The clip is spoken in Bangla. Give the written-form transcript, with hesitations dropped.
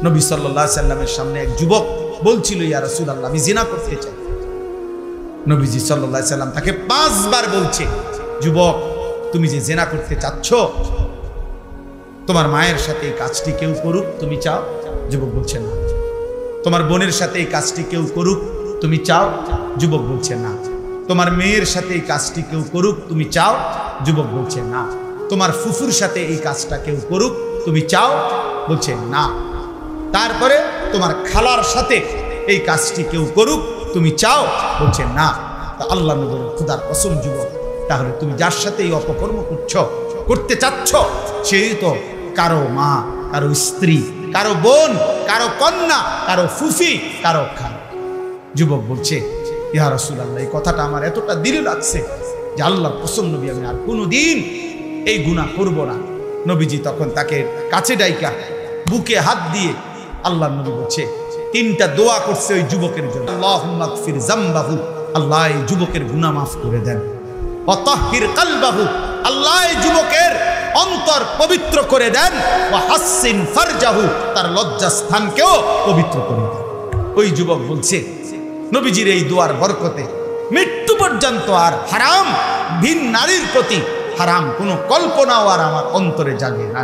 নবী সাল্লাল্লাহু আলাইহি সাল্লামের সামনে এক যুবক বলছিল, ইয়া রাসূলুল্লাহ, আমি জিনা করতে চাই। নবীজি সাল্লাল্লাহু আলাইহি সাল্লাম তাকে 5 বার বলছে, যুবক, তুমি যে জিনা করতে চাচ্ছ, তোমার মায়ের সাথে এই কাজটি কেউ করুক, তুমি চাও? যুবক বলছে না। তোমার বোনের সাথে এই কাজটি কেউ করুক, তুমি চাও? যুবক বলছে না। তোমার মেয়ের সাথে এই কাজটি কেউ করুক, তুমি চাও? যুবক বলছে না। তোমার ফুফুর সাথে এই কাজটা কেউ করুক, তুমি চাও? বলছে না। তারপরে তোমার খালার সাথে এই কাজটি কেউ করুক, তুমি চাও? বলছে না। তা আল্লাহ নবী বলেন, খোদার কসম যুবক, তাহলে তুমি যার সাথে এই অপকর্ম করতে চাচ্ছ, সেই তো কারো মা, কারো স্ত্রী, কারো বোন, কারো কন্যা, কারো ফুফি, কারো খালা। যুবক বলছে, ইয়া রাসূলুল্লাহ, এই কথাটা আমার এতটা দিলে লাগছে যে আল্লাহর কসম নবী, আমি আর কোনোদিন এই গুনাহ করব না। নবীজি তখন তাকে কাছে ডাইকা বুকে হাত দিয়ে আল্লাহর নবী বলছে, 3টা দোয়া করছে ওই যুবকের জন্য। আল্লাহুম্মা গফির যামবাহু, আল্লাহ এই যুবকের গুনাহ মাফ করে দেন। ওয়া তাহহির কলবাহু, আল্লাহ এই যুবকের অন্তর পবিত্র করে দেন। ওয়া হাসসিন ফারজাহু, তার লজ্জাস্থানকেও পবিত্র করে দেন। ওই যুবক বলছে, নবীজির এই দোয়ার বরকতে মৃত্যু পর্যন্ত আর হারাম, ভিন নারীর প্রতি হারাম কোনো কল্পনাও আর আমার অন্তরে জাগে না।